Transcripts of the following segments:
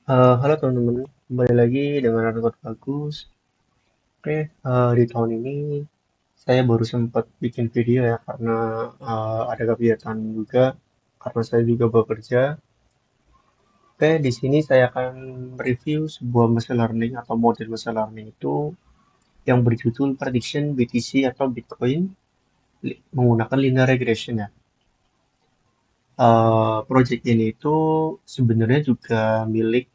Halo teman-teman, kembali lagi dengan Argot Bagus. Oke, di tahun ini saya baru sempat bikin video ya karena ada kegiatan juga, karena saya juga bekerja. Oke, di sini saya akan review sebuah machine learning atau model machine learning itu yang berjudul Prediction BTC atau Bitcoin menggunakan linear regression ya. Project ini itu sebenarnya juga milik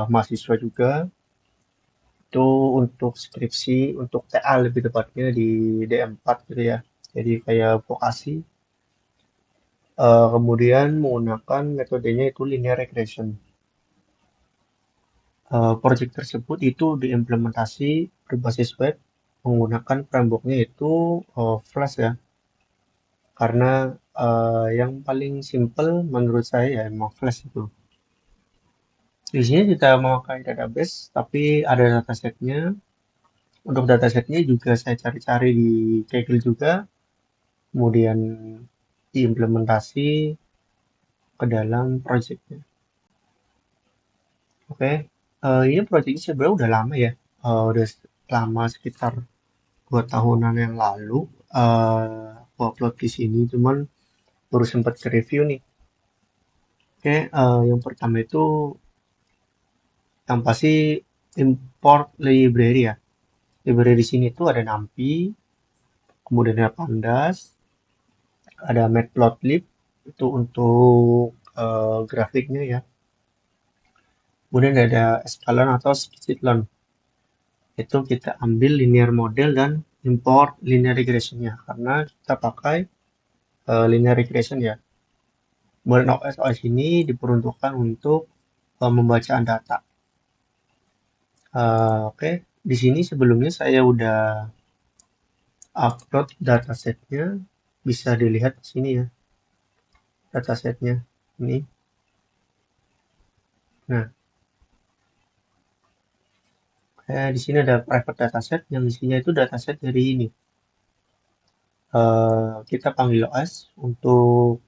mahasiswa juga. Itu untuk skripsi, untuk TA lebih tepatnya di D4 gitu ya. Jadi kayak vokasi. Kemudian menggunakan metodenya itu linear regression. Project tersebut itu diimplementasi berbasis web menggunakan frameworknya itu Flash ya. Karena yang paling simple menurut saya ya emang Flash itu. Di sini kita memakai database, tapi ada datasetnya. Untuk datasetnya juga saya cari-cari di Kaggle juga, kemudian diimplementasi ke dalam projectnya. Oke, ini projectnya sebenarnya udah lama ya. Udah lama sekitar 2 tahunan yang lalu. Aku upload di sini, cuman baru sempat ke review nih. Oke, yang pertama itu yang pasti import library ya. Library di sini tuh ada NumPy, kemudian ada Pandas, ada Matplotlib itu untuk grafiknya ya. Kemudian ada sklearn atau scikit-learn. Itu kita ambil linear model dan import linear regressionnya karena kita pakai linear regression ya. Kemudian OS ini diperuntukkan untuk pembacaan data. Oke, di sini sebelumnya saya udah upload datasetnya, bisa dilihat di sini ya datasetnya ini. Nah, di sini ada private dataset yang isinya itu dataset dari ini. Kita panggil OS untuk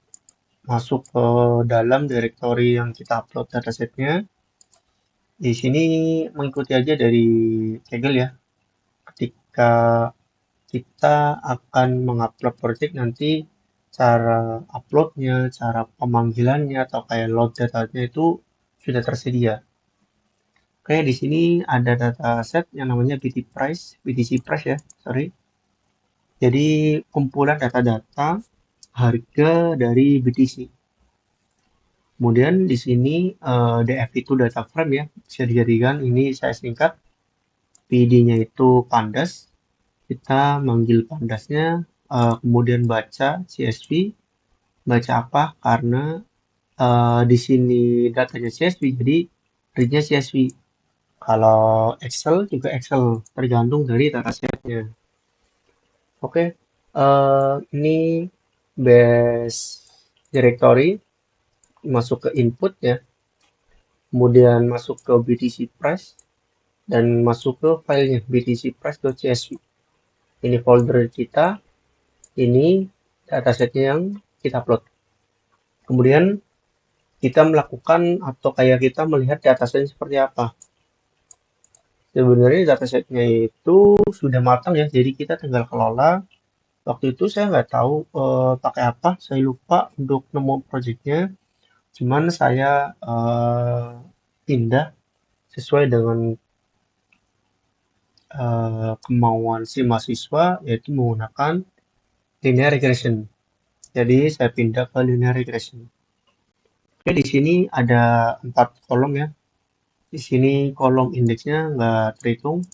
masuk ke dalam directory yang kita upload datasetnya. Di sini mengikuti aja dari Kaggle ya. Ketika kita akan mengupload project nanti cara uploadnya, cara pemanggilannya atau kayak load datanya itu sudah tersedia. Oke, di sini ada dataset yang namanya BTC price ya, sorry. Jadi kumpulan data-data harga dari BTC. Kemudian di sini DF itu data frame ya, bisa dijadikan ini saya singkat. PD-nya itu pandas, kita manggil pandasnya, kemudian baca CSV, baca apa? Karena di sini datanya CSV, jadi readnya CSV. Kalau Excel juga Excel, tergantung dari datasetnya. Oke, ini base directory, masuk ke input ya, kemudian masuk ke BTC price, dan masuk ke filenya btcprice.csv. Ini folder kita, ini datasetnya yang kita upload. Kemudian kita melakukan atau kayak kita melihat datasetnya seperti apa. Sebenarnya datasetnya itu sudah matang ya, jadi kita tinggal kelola. Waktu itu saya nggak tahu pakai apa, saya lupa untuk nemu projectnya. Cuman saya pindah sesuai dengan kemauan si mahasiswa, yaitu menggunakan linear regression. Jadi saya pindah ke linear regression. Oke, di sini ada 4 kolom ya. Di sini kolom indeksnya nggak terhitung.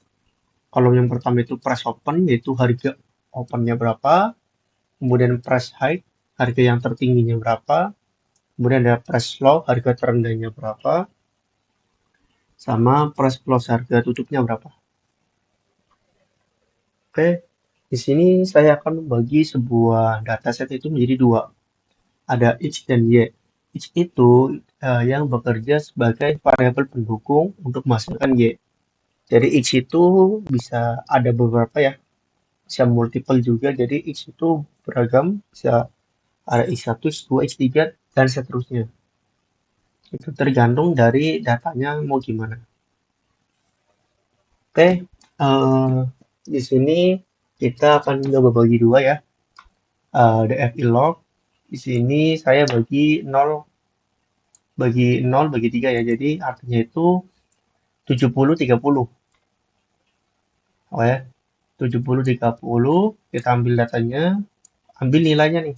Kolom yang pertama itu price open, yaitu harga opennya berapa. Kemudian price high, harga yang tertingginya berapa. Kemudian ada price low, harga terendahnya berapa. Sama price close, harga tutupnya berapa. Oke, di sini saya akan membagi sebuah dataset itu menjadi dua. Ada X dan Y. X itu yang bekerja sebagai variabel pendukung untuk menghasilkan Y. Jadi X itu bisa ada beberapa ya, bisa multiple juga. Jadi X itu beragam, bisa ada X1, X2, X3, dan seterusnya. Itu tergantung dari datanya mau gimana. Oke, di sini kita akan coba bagi dua ya. DFI log. Di sini saya bagi nol bagi 3 ya. Jadi artinya itu 70 30. Oke, 70 30 kita ambil datanya, ambil nilainya nih.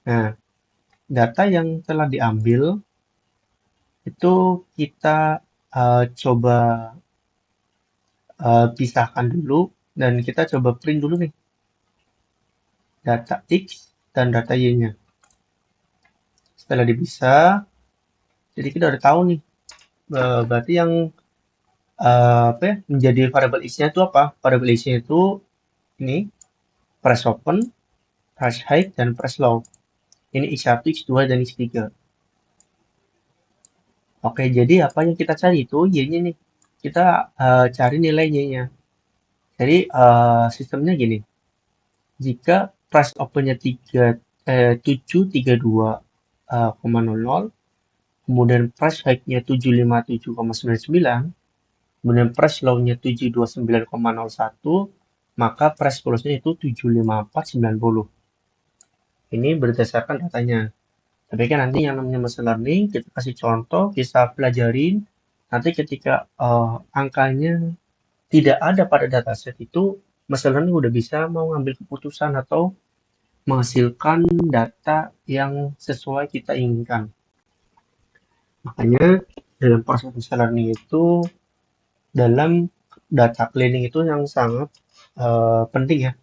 Nah, data yang telah diambil itu kita coba pisahkan dulu dan kita coba print dulu nih data X dan data Y-nya. Setelah dipisah, jadi kita udah tahu nih berarti yang apa ya, menjadi variabel X-nya itu apa? Variabel X-nya itu ini press open, press high, dan press low. Ini X1, X2, dan X3. Oke, jadi apa yang kita cari itu Y-nya nih. Kita cari nilai Y-nya. Jadi sistemnya gini. Jika price open-nya 732,00, kemudian price high-nya 757,99, kemudian price low-nya 729,01, maka price close-nya itu 754,90. Ini berdasarkan datanya. Tapi kan nanti yang namanya machine learning, kita kasih contoh, kita pelajarin. Nanti ketika angkanya tidak ada pada dataset itu, machine learning udah bisa mau ngambil keputusan atau menghasilkan data yang sesuai kita inginkan. Makanya dalam proses machine learning itu, dalam data cleaning itu yang sangat penting ya.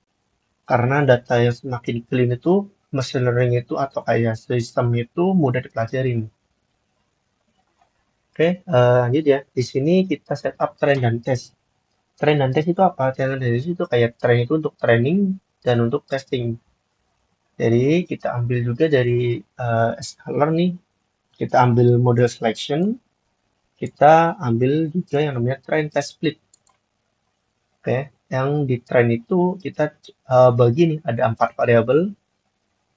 Karena data yang semakin clean itu, machine learning itu atau kayak sistem itu mudah dipelajarin. Oke, lanjut ya. Di sini kita setup train dan test. Train dan test itu apa? Train dan test itu kayak train itu untuk training dan untuk testing. Jadi kita ambil juga dari scalar nih. Kita ambil model selection. Kita ambil juga yang namanya train test split. Oke, yang di train itu kita bagi nih ada 4 variabel.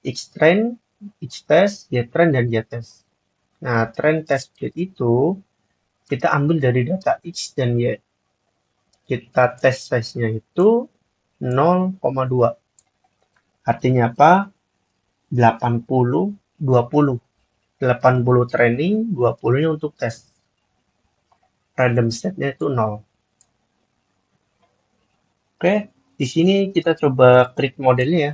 X train, X test, Y train, dan Y test. Nah, train test split itu kita ambil dari data X dan Y. Kita tes size-nya itu 0,2. Artinya apa? 80, 20. 80 training, 20-nya untuk tes. Random set-nya itu 0. Oke, di sini kita coba create modelnya ya.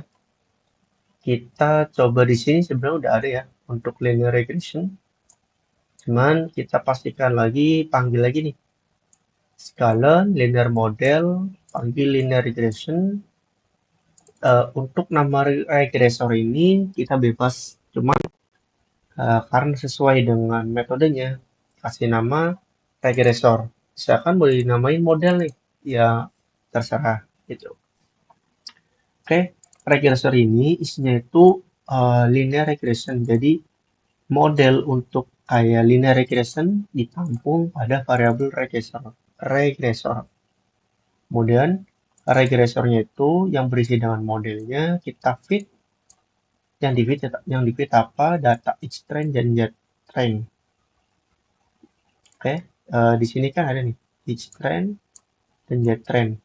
Kita coba di sini sebenarnya udah ada ya untuk linear regression. Cuman kita pastikan lagi, panggil lagi nih. Scala, linear model, panggil linear regression. Untuk nama regresor ini kita bebas. Cuman karena sesuai dengan metodenya, kasih nama regresor. Misalkan boleh dinamain model nih, ya terserah gitu. Oke, regresor ini isinya itu linear regression. Jadi model untuk kayak linear regression ditampung pada variabel regresor. Regresor. Kemudian regresornya itu yang berisi dengan modelnya kita feed yang di feed apa data X train dan Y train. Oke, di sini kan ada nih X train dan Y train.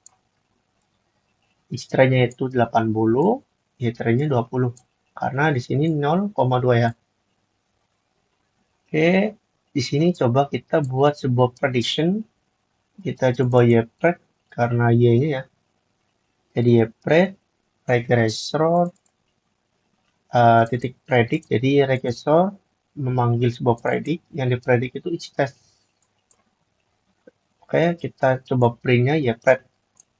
X trainnya itu 80, Y trainnya 20. Karena di sini 0,2 ya. Oke, di sini coba kita buat sebuah prediction. Kita coba Y-pred karena Y-nya ya. Jadi Y-pred regressor titik predict. Jadi regressor memanggil sebuah predik, yang dipredik itu X test. Oke, kita coba printnya Y-pred.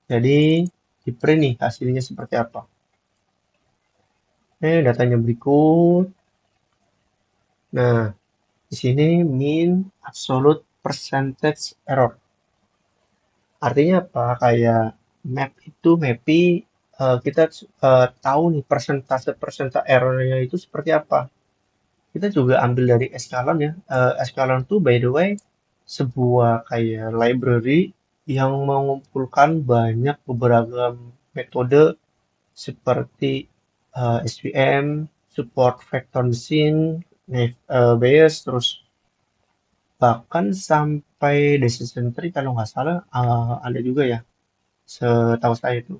Jadi di print nih hasilnya seperti apa. Datanya berikut. Nah, di sini mean absolute percentage error. Artinya apa? Kayak map itu kita tahu nih persentase errornya itu seperti apa. Kita juga ambil dari Escalon ya. Escalon itu by the way sebuah kayak library yang mengumpulkan banyak beberapa metode seperti SVM, support vector machine, Bayes, terus bahkan sampai decision tree kalau nggak salah ada juga ya, setahu saya itu.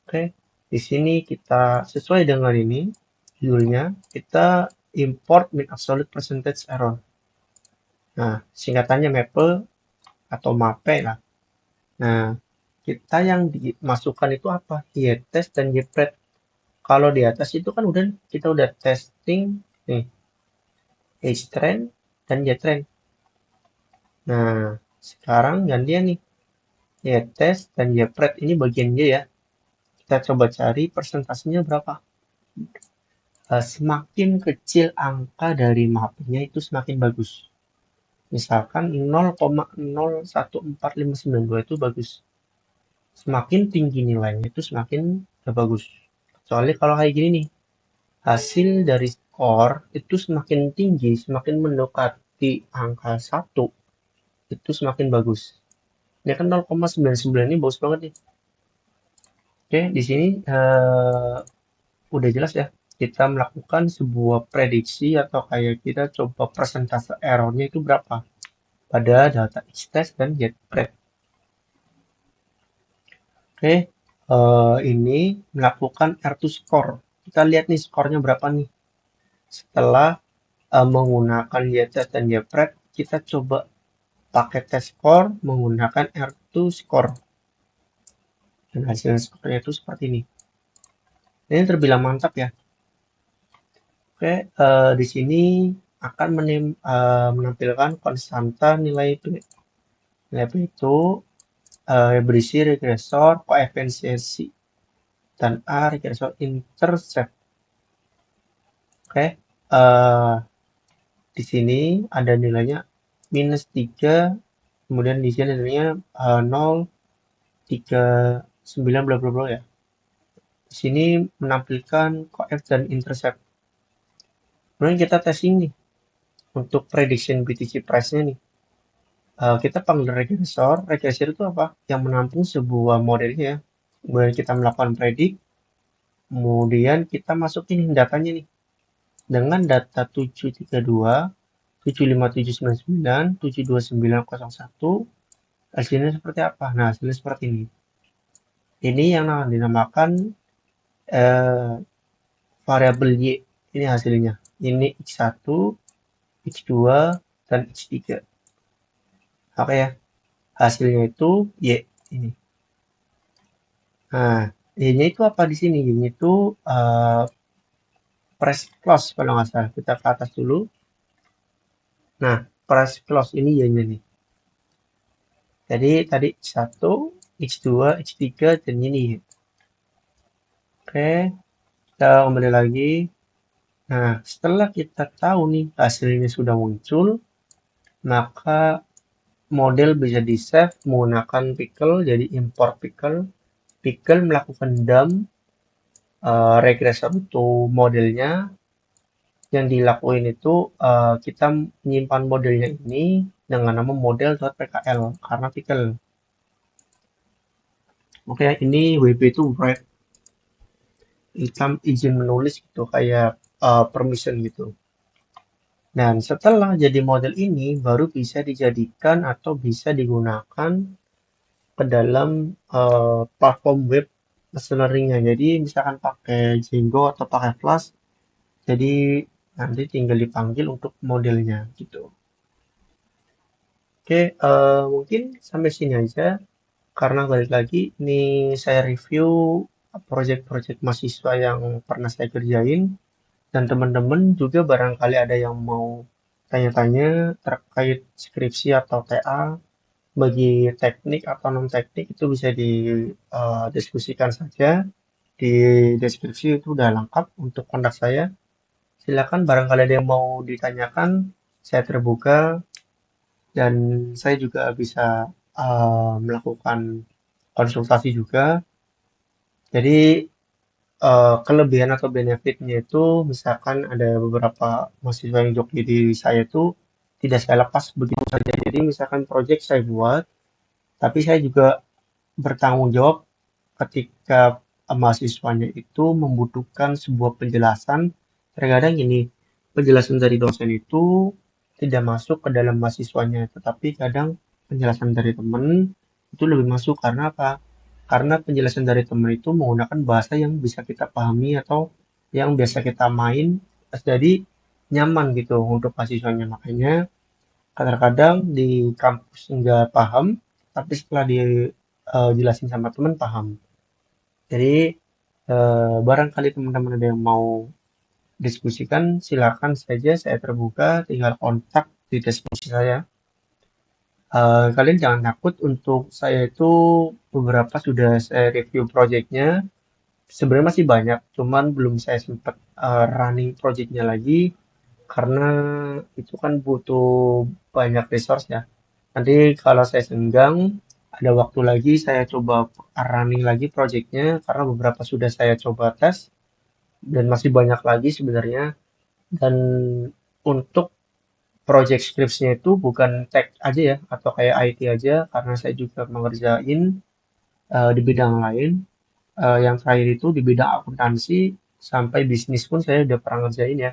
Oke, di sini kita sesuai dengan ini judulnya, kita import min absolute percentage error. Nah, singkatannya maple atau MAPE lah. Nah, kita yang dimasukkan itu apa? Y-test dan Y-pred. Kalau di atas itu kan kita udah testing nih H-trend dan Y-trend. Nah, sekarang gantian nih Y-test dan Y-pred ini bagian Y ya. Kita coba cari persentasenya berapa. Semakin kecil angka dari MAP-nya itu semakin bagus. Misalkan 0,014592 itu bagus. Semakin tinggi nilainya itu semakin gak bagus. Soalnya kalau kayak gini nih, hasil dari skor itu semakin tinggi, semakin mendekati angka 1, itu semakin bagus. Ini kan 0,99 ini bagus banget nih. Oke, di sini udah jelas ya. Kita melakukan sebuah prediksi atau kayak kita coba persentase errornya itu berapa pada data X-test dan Z-pred. Oke, ini melakukan R2 score. Kita lihat nih skornya berapa nih. Setelah menggunakan Y-test dan Y-pred, kita coba pakai test score menggunakan R2 score. Dan hasil skornya itu seperti ini. Ini terbilang mantap ya. Oke, di sini akan menampilkan konstanta nilai P. Nilai P itu berisi regresor, koefisiensi, dan A regresor intercept. Oke, di sini ada nilainya -3, kemudian di sini nilainya 0, 3, 9, bla bla bla ya. Di sini menampilkan coef dan intercept. Kemudian kita testing nih untuk prediction BTC price-nya nih. Kita panggil regressor. Regressor itu apa? Yang menampung sebuah modelnya ya. Kemudian kita melakukan predik. Kemudian kita masukin datanya nih. Dengan data 732, 75799, 72901, hasilnya seperti apa? Nah, hasilnya seperti ini. Ini yang dinamakan eh, variabel Y. Ini hasilnya. Ini X1, X2, dan X3. Oke ya. Hasilnya itu Y ini. Nah, Y-nya itu apa di sini? Y-nya itu price close kalau nggak salah. Kita ke atas dulu. Nah, price close ini Y-nya nih. Jadi tadi X1, X2, X3, dan ini. Oke, kita kembali lagi. Nah, setelah kita tahu nih hasilnya sudah muncul, maka model bisa di-save menggunakan pickle, jadi import pickle. Pickle melakukan dump regressor untuk modelnya. Yang dilakuin itu kita menyimpan modelnya ini dengan nama model.pkl karena pickle. Oke, ini WP itu write, kita izin menulis gitu kayak permission gitu. Dan setelah jadi model ini baru bisa dijadikan atau bisa digunakan ke dalam platform web machine learning-nya. Jadi misalkan pakai Django atau pakai Flash, jadi nanti tinggal dipanggil untuk modelnya gitu. Oke, mungkin sampai sini aja karena balik lagi ini saya review proyek-proyek mahasiswa yang pernah saya kerjain dan teman-teman juga barangkali ada yang mau tanya-tanya terkait skripsi atau TA bagi teknik atau non teknik itu bisa didiskusikan saja di deskripsi itu udah lengkap untuk kontak saya. Silakan barangkali ada yang mau ditanyakan, saya terbuka dan saya juga bisa melakukan konsultasi juga. Jadi kelebihan atau benefitnya itu misalkan ada beberapa mahasiswa yang job di saya itu tidak saya lepas begitu saja. Jadi misalkan project saya buat, tapi saya juga bertanggung jawab ketika mahasiswanya itu membutuhkan sebuah penjelasan. Terkadang ini penjelasan dari dosen itu tidak masuk ke dalam mahasiswanya, tetapi kadang penjelasan dari teman itu lebih masuk karena apa? Karena penjelasan dari teman itu menggunakan bahasa yang bisa kita pahami atau yang biasa kita main, jadi nyaman gitu untuk mahasiswanya. Makanya kadang-kadang di kampus nggak paham, tapi setelah dijelasin sama teman paham. Jadi barangkali teman-teman ada yang mau diskusikan, silakan saja, saya terbuka, tinggal kontak di deskripsi saya. Kalian jangan takut, untuk saya itu beberapa sudah saya review projectnya, sebenarnya masih banyak, cuman belum saya sempat running projectnya lagi, karena itu kan butuh banyak resource ya. Nanti kalau saya senggang, ada waktu lagi saya coba running lagi projectnya, karena beberapa sudah saya coba tes, dan masih banyak lagi sebenarnya. Dan untuk project scripts-nya itu bukan tech aja ya, atau kayak IT aja, karena saya juga mengerjain di bidang lain. Yang terakhir itu di bidang akuntansi, sampai bisnis pun saya udah pernah ngerjain ya.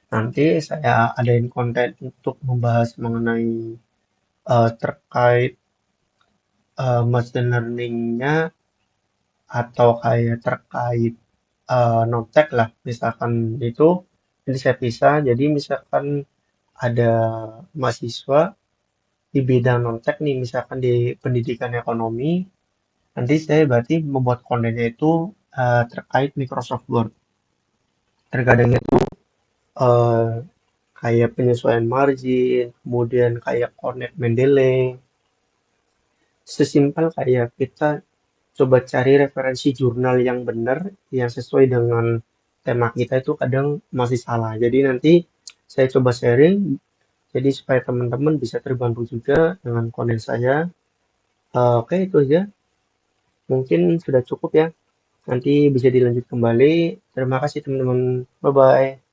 Nanti saya adain konten untuk membahas mengenai terkait machine learning-nya, atau kayak terkait non-tech lah, misalkan itu. Ini saya pisah, jadi misalkan ada mahasiswa di bidang non-tech nih, misalkan di pendidikan ekonomi, nanti saya berarti membuat kontennya itu terkait Microsoft Word. Terkadang itu eh, kayak penyesuaian margin, kemudian kayak connect Mendeley, sesimpel kayak kita coba cari referensi jurnal yang benar, yang sesuai dengan tema kita itu kadang masih salah. Jadi nanti saya coba sharing, jadi supaya teman-teman bisa terbantu juga dengan konten saya. Oke, itu aja. Mungkin sudah cukup ya. Nanti bisa dilanjut kembali. Terima kasih teman-teman. Bye-bye.